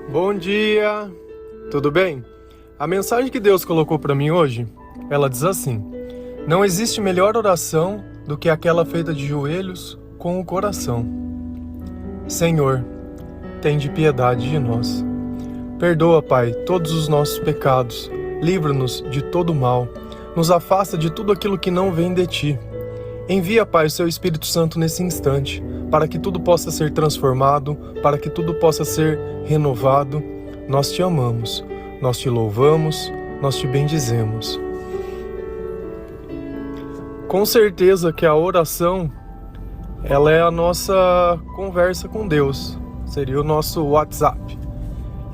Bom dia, tudo bem? A mensagem que Deus colocou para mim hoje, ela diz assim: não existe melhor oração do que aquela feita de joelhos com o coração. Senhor, tende piedade de nós. Perdoa, Pai, todos os nossos pecados, livra-nos de todo mal, nos afasta de tudo aquilo que não vem de Ti. Envia, Pai, o Seu Espírito Santo nesse instante, para que tudo possa ser transformado, para que tudo possa ser renovado. Nós Te amamos, nós Te louvamos, nós Te bendizemos. Com certeza que a oração, ela é a nossa conversa com Deus, seria o nosso WhatsApp.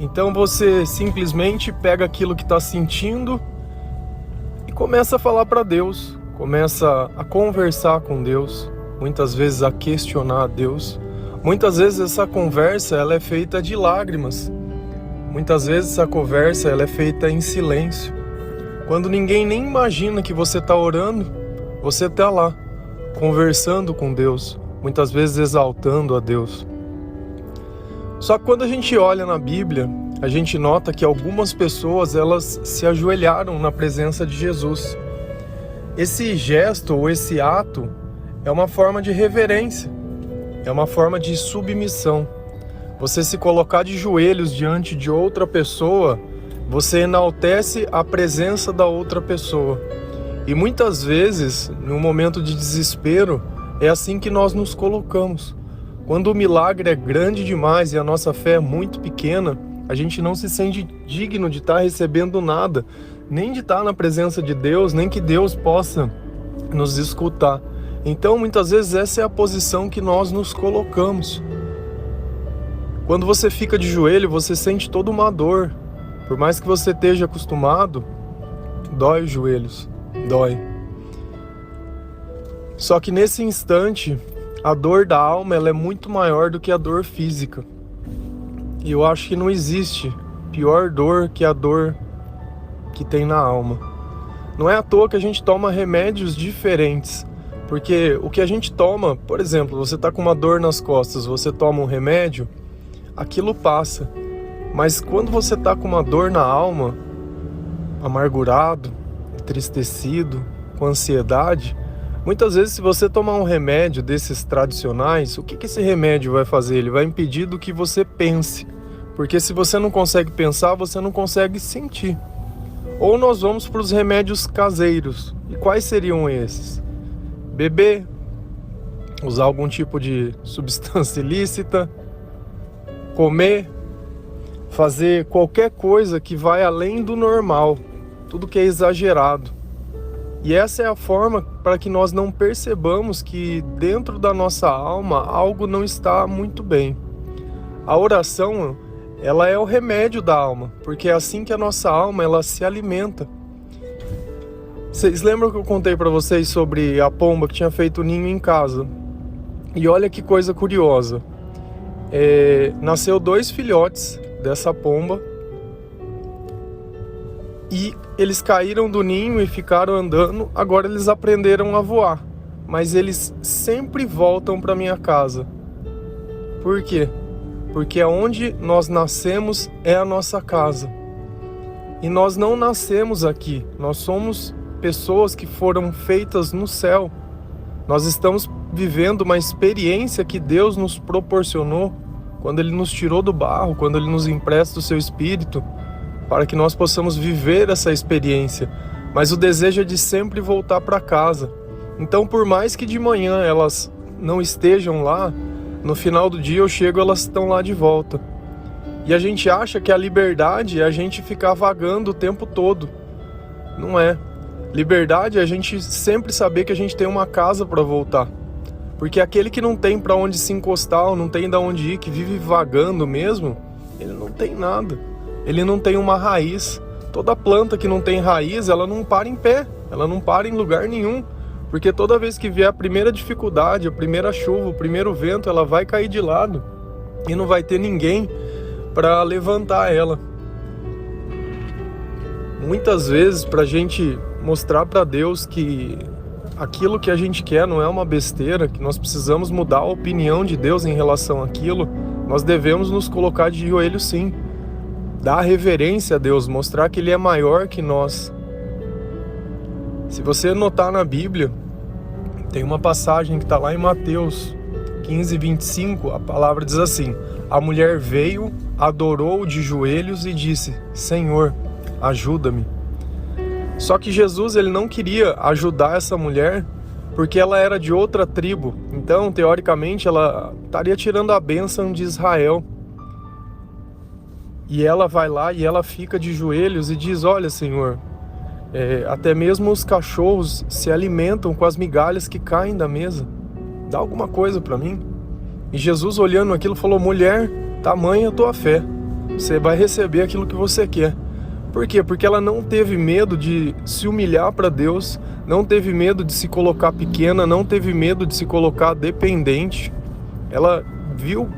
Então você simplesmente pega aquilo que está sentindo e começa a falar para Deus, começa a conversar com Deus, muitas vezes a questionar a Deus. Muitas vezes essa conversa ela é feita de lágrimas, muitas vezes essa conversa ela é feita em silêncio. Quando ninguém nem imagina que você está orando, você está lá, conversando com Deus, muitas vezes exaltando a Deus. Só que quando a gente olha na Bíblia, a gente nota que algumas pessoas elas se ajoelharam na presença de Jesus. Esse gesto ou esse ato é uma forma de reverência, é uma forma de submissão. Você se colocar de joelhos diante de outra pessoa, você enaltece a presença da outra pessoa. E muitas vezes, num momento de desespero, é assim que nós nos colocamos. Quando o milagre é grande demais e a nossa fé é muito pequena, a gente não se sente digno de estar recebendo nada, nem de estar na presença de Deus, nem que Deus possa nos escutar. Então, muitas vezes, essa é a posição que nós nos colocamos. Quando você fica de joelho, você sente toda uma dor. Por mais que você esteja acostumado, dói os joelhos, dói. Só que nesse instante, a dor da alma ela é muito maior do que a dor física. E eu acho que não existe pior dor que a dor que tem na alma. Não é à toa que a gente toma remédios diferentes. Porque o que a gente toma, por exemplo, você está com uma dor nas costas, você toma um remédio, aquilo passa. Mas quando você está com uma dor na alma, amargurado, entristecido, com ansiedade, muitas vezes, se você tomar um remédio desses tradicionais, o que esse remédio vai fazer? Ele vai impedir do que você pense. Porque se você não consegue pensar, você não consegue sentir. Ou nós vamos para os remédios caseiros. E quais seriam esses? Beber, usar algum tipo de substância ilícita, comer, fazer qualquer coisa que vai além do normal. Tudo que é exagerado. E essa é a forma para que nós não percebamos que dentro da nossa alma algo não está muito bem. A oração, ela é o remédio da alma, porque é assim que a nossa alma ela se alimenta. Vocês lembram que eu contei para vocês sobre a pomba que tinha feito ninho em casa? E olha que coisa curiosa. Nasceu 2 filhotes dessa pomba. E eles caíram do ninho e ficaram andando, agora eles aprenderam a voar. Mas eles sempre voltam para minha casa. Por quê? Porque aonde nós nascemos é a nossa casa. E nós não nascemos aqui, nós somos pessoas que foram feitas no céu. Nós estamos vivendo uma experiência que Deus nos proporcionou quando Ele nos tirou do barro, quando Ele nos empresta o Seu Espírito, para que nós possamos viver essa experiência. Mas o desejo é de sempre voltar para casa. Então, por mais que de manhã elas não estejam lá, no final do dia eu chego, elas estão lá de volta. E a gente acha que a liberdade é a gente ficar vagando o tempo todo. Não é. Liberdade é a gente sempre saber que a gente tem uma casa para voltar. Porque aquele que não tem para onde se encostar, ou não tem de onde ir, que vive vagando mesmo, ele não tem nada. Ele não tem uma raiz. Toda planta que não tem raiz, ela não para em pé, ela não para em lugar nenhum. Porque toda vez que vier a primeira dificuldade, a primeira chuva, o primeiro vento, ela vai cair de lado. E não vai ter ninguém para levantar ela. Muitas vezes, para a gente mostrar para Deus que aquilo que a gente quer não é uma besteira, que nós precisamos mudar a opinião de Deus em relação àquilo, nós devemos nos colocar de joelho sim. dar reverência a Deus, mostrar que Ele é maior que nós. Se você notar na Bíblia, tem uma passagem que está lá em Mateus 15, 25, a palavra diz assim: a mulher veio, adorou de joelhos e disse: Senhor, ajuda-me. Só que Jesus, ele não queria ajudar essa mulher porque ela era de outra tribo. Então, teoricamente, ela estaria tirando a bênção de Israel. E ela vai lá e ela fica de joelhos e diz: olha, Senhor, até mesmo os cachorros se alimentam com as migalhas que caem da mesa. Dá alguma coisa para mim. E Jesus, olhando aquilo, falou: mulher, tamanha a tua fé. Você vai receber aquilo que você quer. Por quê? Porque ela não teve medo de se humilhar para Deus, não teve medo de se colocar pequena, não teve medo de se colocar dependente. Ela viu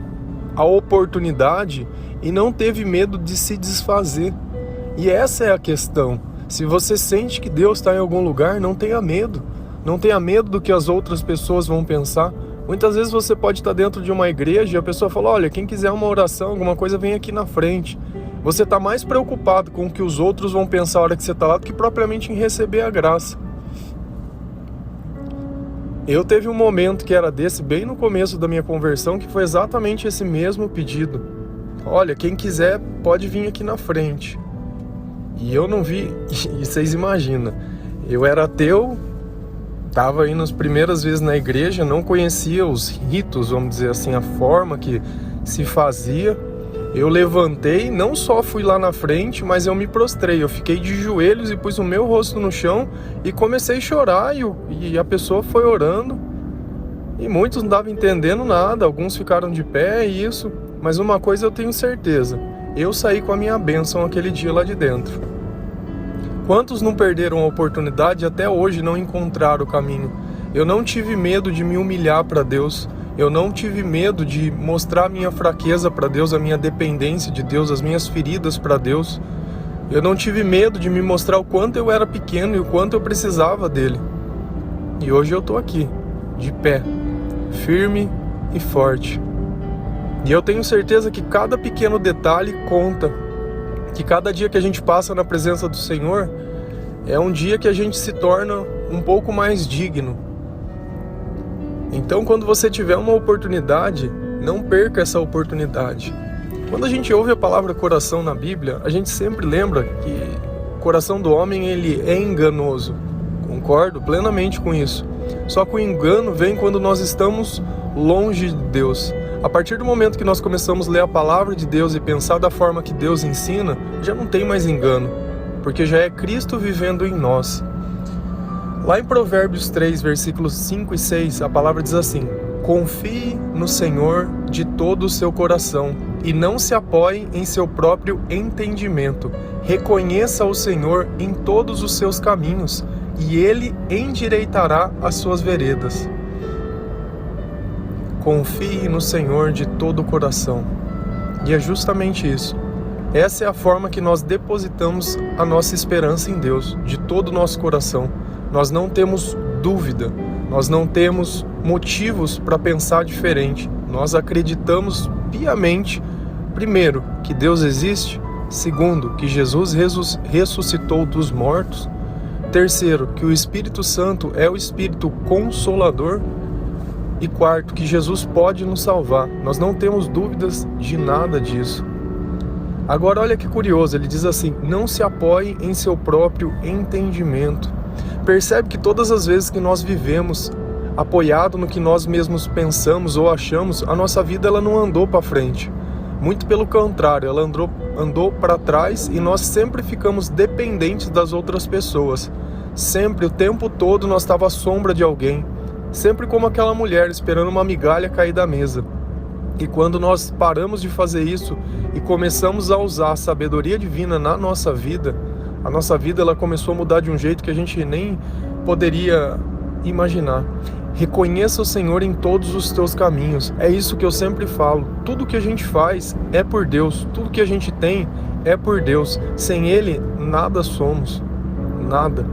a oportunidade e não teve medo de se desfazer. E essa é a questão. Se você sente que Deus está em algum lugar, não tenha medo. Não tenha medo do que as outras pessoas vão pensar. Muitas vezes você pode estar dentro de uma igreja e a pessoa fala: olha, quem quiser uma oração, alguma coisa, vem aqui na frente. Você está mais preocupado com o que os outros vão pensar a hora que você está lá do que propriamente em receber a graça. Eu teve um momento que era desse, bem no começo da minha conversão, que foi exatamente esse mesmo pedido. Olha, quem quiser pode vir aqui na frente. E eu não vi, e vocês imaginam, eu era ateu, estava indo as primeiras vezes na igreja, não conhecia os ritos, vamos dizer assim, a forma que se fazia. Eu levantei, não só fui lá na frente, mas eu me prostrei, eu fiquei de joelhos e pus o meu rosto no chão e comecei a chorar e a pessoa foi orando. E muitos não estavam entendendo nada, alguns ficaram de pé e isso, mas uma coisa eu tenho certeza, eu saí com a minha bênção aquele dia lá de dentro. Quantos não perderam a oportunidade e até hoje não encontraram o caminho? Eu não tive medo de me humilhar para Deus. Eu não tive medo de mostrar a minha fraqueza para Deus, a minha dependência de Deus, as minhas feridas para Deus. Eu não tive medo de me mostrar o quanto eu era pequeno e o quanto eu precisava dele. E hoje eu estou aqui, de pé, firme e forte. E eu tenho certeza que cada pequeno detalhe conta. Que cada dia que a gente passa na presença do Senhor é um dia que a gente se torna um pouco mais digno. Então, quando você tiver uma oportunidade, não perca essa oportunidade. Quando a gente ouve a palavra coração na Bíblia, a gente sempre lembra que o coração do homem ele é enganoso. Concordo plenamente com isso. Só que o engano vem quando nós estamos longe de Deus. A partir do momento que nós começamos a ler a palavra de Deus e pensar da forma que Deus ensina, já não tem mais engano, porque já é Cristo vivendo em nós. Lá em Provérbios 3, versículos 5 e 6, a palavra diz assim: confie no Senhor de todo o seu coração e não se apoie em seu próprio entendimento. Reconheça o Senhor em todos os seus caminhos e Ele endireitará as suas veredas. Confie no Senhor de todo o coração. E é justamente isso. Essa é a forma que nós depositamos a nossa esperança em Deus, de todo o nosso coração. Nós não temos dúvida, nós não temos motivos para pensar diferente. Nós acreditamos piamente, primeiro, que Deus existe, segundo, que Jesus ressuscitou dos mortos, terceiro, que o Espírito Santo é o Espírito Consolador, e quarto, que Jesus pode nos salvar. Nós não temos dúvidas de nada disso. Agora olha que curioso, ele diz assim: não se apoie em seu próprio entendimento. Percebe que todas as vezes que nós vivemos apoiado no que nós mesmos pensamos ou achamos, a nossa vida ela não andou para frente. Muito pelo contrário, ela andou para trás e nós sempre ficamos dependentes das outras pessoas. Sempre, o tempo todo, nós estávamos à sombra de alguém. Sempre como aquela mulher esperando uma migalha cair da mesa. E quando nós paramos de fazer isso e começamos a usar a sabedoria divina na nossa vida, a nossa vida ela começou a mudar de um jeito que a gente nem poderia imaginar. Reconheça o Senhor em todos os teus caminhos. É isso que eu sempre falo. Tudo que a gente faz é por Deus. Tudo que a gente tem é por Deus. Sem Ele, nada somos. Nada.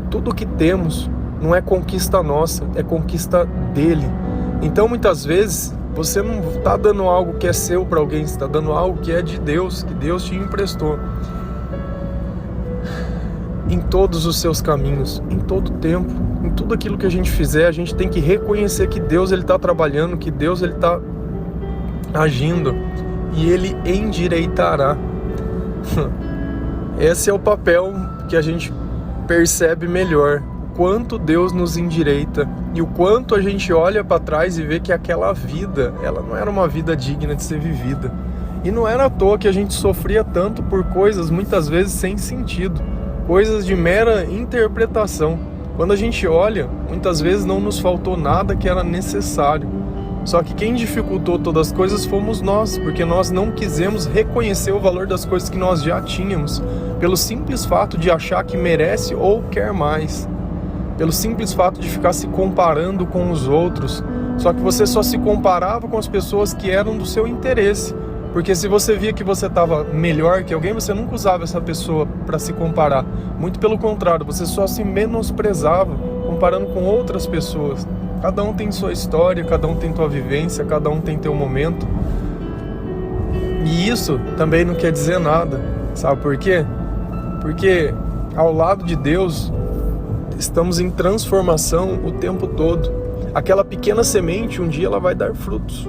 Tudo que temos não é conquista nossa, é conquista dele. Então muitas vezes você não está dando algo que é seu para alguém, você está dando algo que é de Deus, que Deus te emprestou. Em todos os seus caminhos, em todo o tempo, em tudo aquilo que a gente fizer, a gente tem que reconhecer que Deus está trabalhando, que Deus está agindo e Ele endireitará. Esse é o papel que a gente percebe melhor, o quanto Deus nos endireita e o quanto a gente olha para trás e vê que aquela vida, ela não era uma vida digna de ser vivida. E não era à toa que a gente sofria tanto por coisas muitas vezes sem sentido, coisas de mera interpretação. Quando a gente olha, muitas vezes não nos faltou nada que era necessário. Só que quem dificultou todas as coisas fomos nós, porque nós não quisemos reconhecer o valor das coisas que nós já tínhamos, pelo simples fato de achar que merece ou quer mais, pelo simples fato de ficar se comparando com os outros. Só que você só se comparava com as pessoas que eram do seu interesse, porque se você via que você estava melhor que alguém, você nunca usava essa pessoa para se comparar. Muito pelo contrário, você só se menosprezava comparando com outras pessoas. Cada um tem sua história, cada um tem sua vivência, cada um tem seu momento. E isso também não quer dizer nada. Sabe por quê? Porque ao lado de Deus, estamos em transformação o tempo todo. Aquela pequena semente, um dia ela vai dar frutos.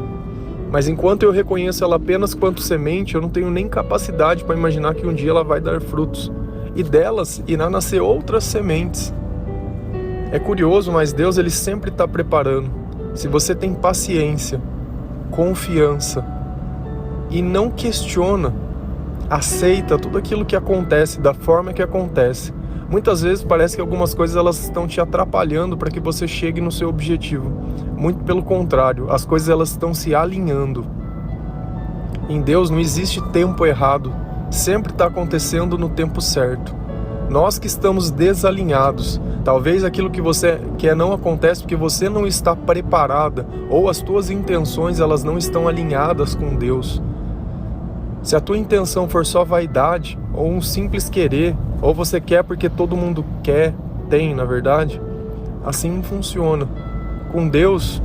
Mas enquanto eu reconheço ela apenas quanto semente, eu não tenho nem capacidade para imaginar que um dia ela vai dar frutos. E delas irá nascer outras sementes. É curioso, mas Deus ele sempre está preparando. Se você tem paciência, confiança e não questiona, aceita tudo aquilo que acontece da forma que acontece. Muitas vezes parece que algumas coisas elas estão te atrapalhando para que você chegue no seu objetivo. Muito pelo contrário, as coisas elas estão se alinhando. Em Deus não existe tempo errado, sempre está acontecendo no tempo certo. Nós que estamos desalinhados, talvez aquilo que você quer não acontece porque você não está preparada ou as tuas intenções elas não estão alinhadas com Deus. Se a tua intenção for só vaidade ou um simples querer, ou você quer porque todo mundo quer, tem na verdade, assim não funciona. Com Deus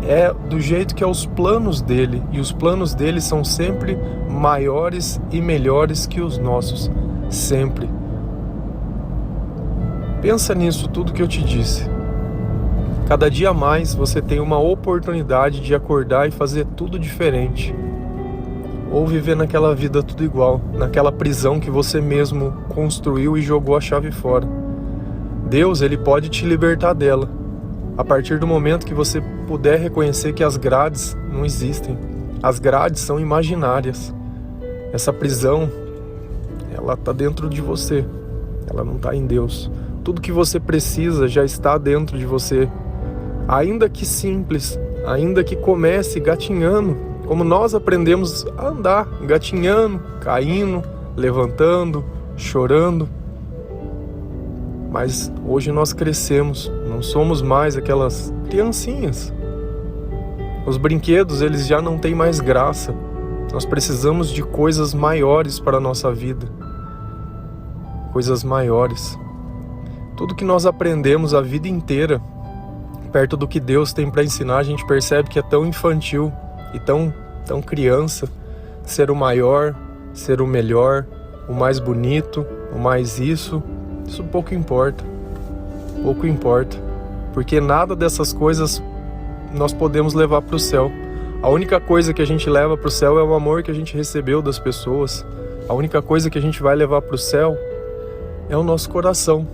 é do jeito que é os planos dele, e os planos dele são sempre maiores e melhores que os nossos, sempre. Pensa nisso tudo que eu te disse. Cada dia mais você tem uma oportunidade de acordar e fazer tudo diferente. Ou viver naquela vida tudo igual, naquela prisão que você mesmo construiu e jogou a chave fora. Deus, ele pode te libertar dela, a partir do momento que você puder reconhecer que as grades não existem. As grades são imaginárias. Essa prisão, ela está dentro de você, ela não está em Deus. Tudo que você precisa já está dentro de você. Ainda que simples, ainda que comece gatinhando, como nós aprendemos a andar, gatinhando, caindo, levantando, chorando. Mas hoje nós crescemos, não somos mais aquelas criancinhas. Os brinquedos, eles já não têm mais graça. Nós precisamos de coisas maiores para a nossa vida. Coisas maiores. Tudo que nós aprendemos a vida inteira, perto do que Deus tem para ensinar, a gente percebe que é tão infantil e tão criança. Ser o maior, ser o melhor, o mais bonito, o mais isso pouco importa. Pouco importa. Porque nada dessas coisas nós podemos levar para o céu. A única coisa que a gente leva para o céu é o amor que a gente recebeu das pessoas. A única coisa que a gente vai levar para o céu é o nosso coração.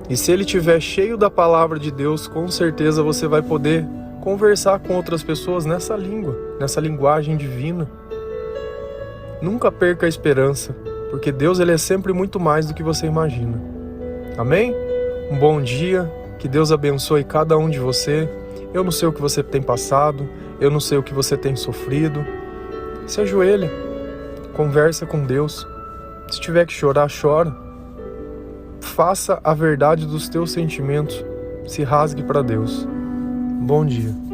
E se ele estiver cheio da palavra de Deus, com certeza você vai poder conversar com outras pessoas nessa língua, nessa linguagem divina. Nunca perca a esperança, porque Deus ele é sempre muito mais do que você imagina. Amém? Um bom dia, que Deus abençoe cada um de você. Eu não sei o que você tem passado, eu não sei o que você tem sofrido. Se ajoelhe, conversa com Deus. Se tiver que chorar, chora. Faça a verdade dos teus sentimentos, se rasgue para Deus. Bom dia.